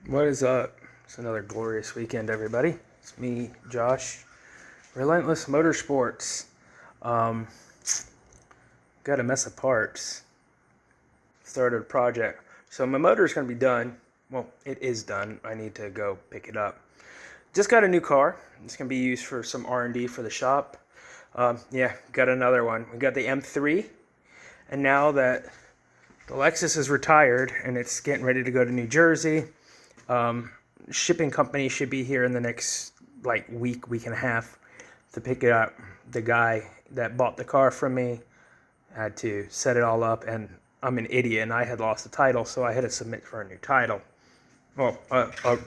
What is up? It's another glorious weekend, everybody. It's me, Josh, Relentless Motorsports. Um, got a mess of parts. Started a project. So my motor's going to be done. Well, it is done. I need to go pick it up. Just got a new car. It's going to be used for some R&D for the shop. Got another one. We got the M3. And now that the Lexus is retired and it's getting ready to go to New Jersey, shipping company should be here in the next week and a half to pick it up. The guy that bought the car from me had to set it all up, and I'm an idiot and I had lost the title, so I had to submit for a new title. Well, a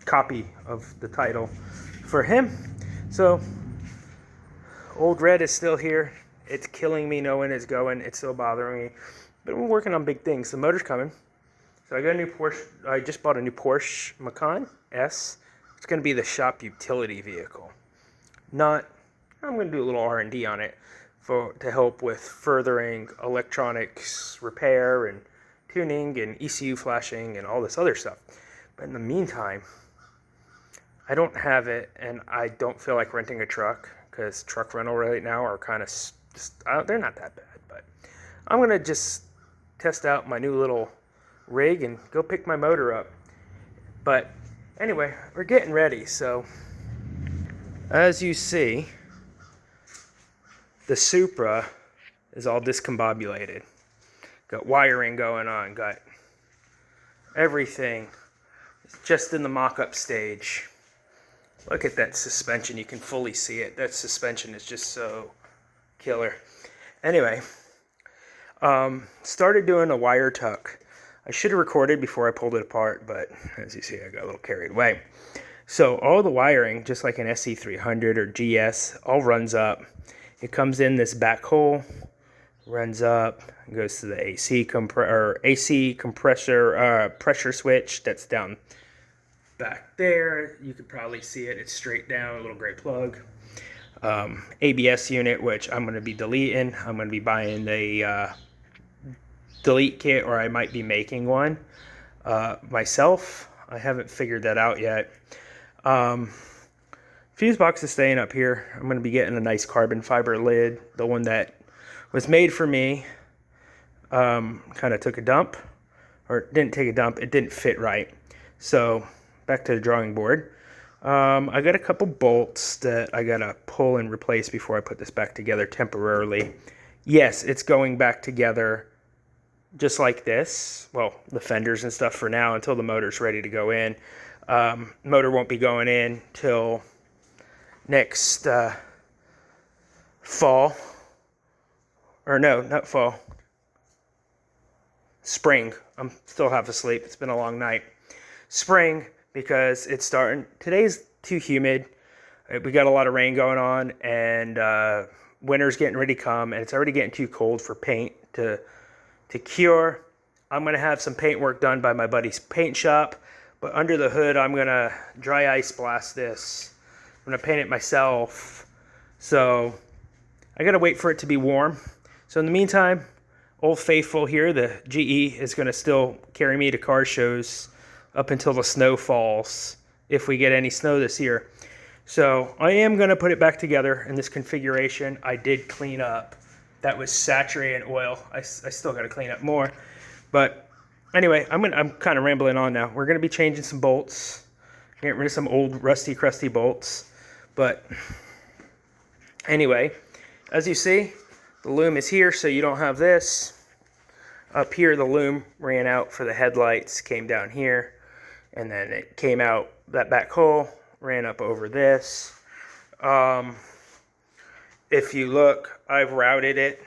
copy of the title for him. So Old Red is still here. It's killing me knowing it's going. It's still bothering me. But we're working on big things. The motor's coming. So I got a new Porsche. I just bought a new Porsche Macan S. It's going to be the shop utility vehicle. I'm going to do a little R&D on it to help with furthering electronics repair and tuning and ECU flashing and all this other stuff. But in the meantime, I don't have it, and I don't feel like renting a truck because truck rental right now are kind of they're not that bad. But I'm going to just test out my new little rig and go pick my motor up. But anyway, we're getting ready. So as you see, the Supra is all discombobulated. Got wiring going on, got everything. It's just in the mock-up stage. Look at that suspension. You can fully see it. That suspension is just so killer. Anyway, started doing a wire tuck. I should have recorded before I pulled it apart, but as you see, I got a little carried away. So all the wiring, just like an SE300 or GS, all runs up. It comes in this back hole, runs up, goes to the AC compressor pressure switch that's down back there. You could probably see it. It's straight down, a little gray plug. ABS unit, which I'm going to be deleting. I'm going to be buying the delete kit, or I might be making one myself. I haven't figured that out yet. Fuse box is staying up here. I'm going to be getting a nice carbon fiber lid, the one that was made for me. Kind of took a dump, or didn't take a dump. It didn't fit right. So back to the drawing board. I got a couple bolts that I got to pull and replace before I put this back together temporarily. Yes, it's going back together just like this. Well, the fenders and stuff for now until the motor's ready to go in. Motor won't be going in till next fall. Or no, not fall. Spring. I'm still half asleep. It's been a long night. Spring, because it's starting. Today's too humid. We got a lot of rain going on, and winter's getting ready to come, and it's already getting too cold for paint to cure. I'm going to have some paint work done by my buddy's paint shop, but under the hood, I'm going to dry ice blast this. I'm going to paint it myself. So I got to wait for it to be warm. So in the meantime, Old Faithful here, the GE, is going to still carry me to car shows up until the snow falls, if we get any snow this year. So I am going to put it back together in this configuration. I did clean up. That was saturated oil. I still got to clean up more. But anyway, I'm kind of rambling on now. We're going to be changing some bolts. Getting rid of some old rusty, crusty bolts. But anyway, as you see, the loom is here, so you don't have this. Up here, the loom ran out for the headlights, came down here. And then it came out that back hole, ran up over this. If you look, I've routed it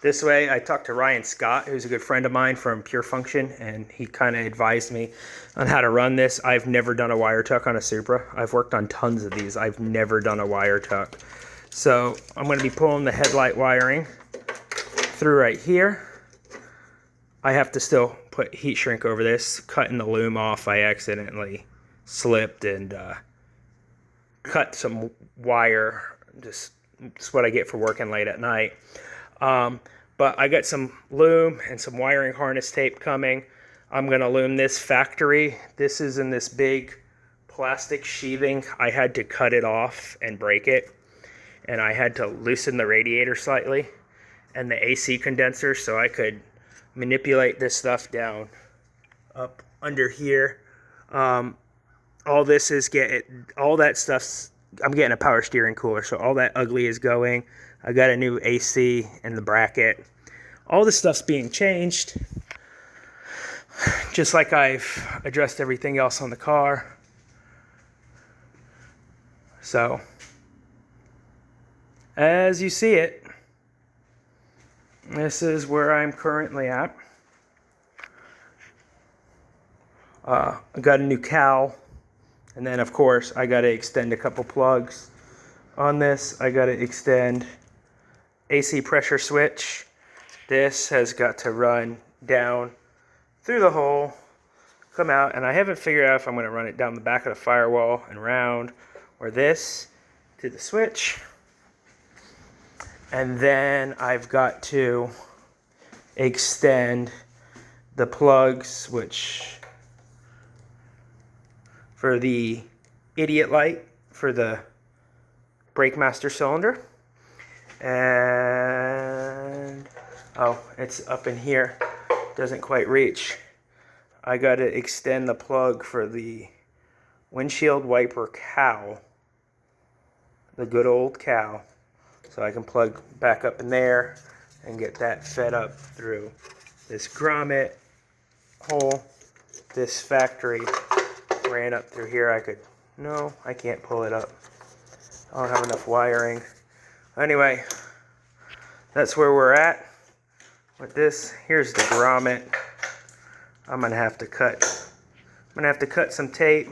this way. I talked to Ryan Scott, who's a good friend of mine from Pure Function, and he kind of advised me on how to run this. I've never done a wire tuck on a Supra. I've worked on tons of these. I've never done a wire tuck. So I'm going to be pulling the headlight wiring through right here. I have to still put heat shrink over this. Cutting the loom off, I accidentally slipped and cut some wire. Just it's what I get for working late at night. But I got some loom and some wiring harness tape coming. I'm going to loom this factory. This is in this big plastic sheathing. I had to cut it off and break it. And I had to loosen the radiator slightly and the AC condenser so I could manipulate this stuff down up under here. All this is all that stuff's, I'm getting a power steering cooler, so all that ugly is going. I got a new AC in the bracket. All this stuff's being changed, just like I've addressed everything else on the car. So, as you see it, this is where I'm currently at. I got a new cowl, and then of course I got to extend a couple plugs on this. I got to extend AC pressure switch. This has got to run down through the hole, come out, and I haven't figured out if I'm going to run it down the back of the firewall and round, or this to the switch. And then I've got to extend the plugs, which for the idiot light for the brake master cylinder. And oh, it's up in here, doesn't quite reach. I got to extend the plug for the windshield wiper cowl, the good old cowl, so I can plug back up in there and get that fed up through this grommet hole. This factory ran up through here. No, I can't pull it up. I don't have enough wiring. Anyway, that's where we're at with this. Here's the grommet. I'm gonna have to cut some tape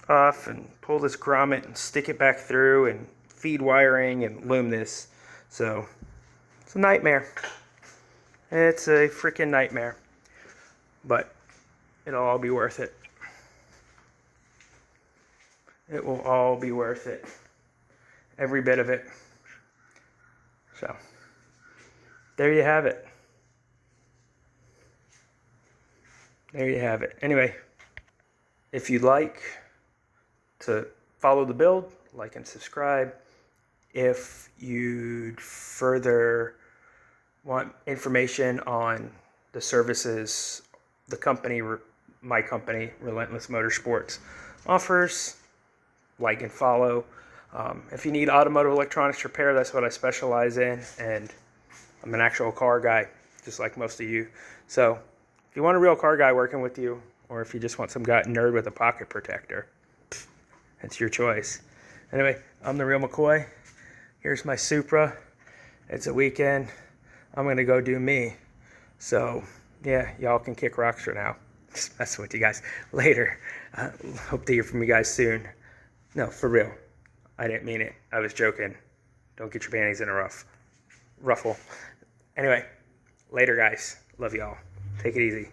off and pull this grommet and stick it back through and feed wiring and loom this. So it's a nightmare. It's a freaking nightmare, but it'll all be worth it. It will all be worth it. Every bit of it. So there you have it. There you have it. Anyway, if you'd like to follow the build, like and subscribe. If you'd further want information on the services the company, my company, Relentless Motorsports, offers, like and follow. If you need automotive electronics repair, that's what I specialize in, and I'm an actual car guy, just like most of you. So if you want a real car guy working with you, or if you just want some nerd with a pocket protector, it's your choice. Anyway, I'm the Real McCoy. Here's my Supra. It's a weekend. I'm going to go do me. So, yeah, y'all can kick rocks for now. Just messing with you guys. Later. Hope to hear from you guys soon. No, for real. I didn't mean it. I was joking. Don't get your panties in a ruffle. Anyway, later, guys. Love y'all. Take it easy.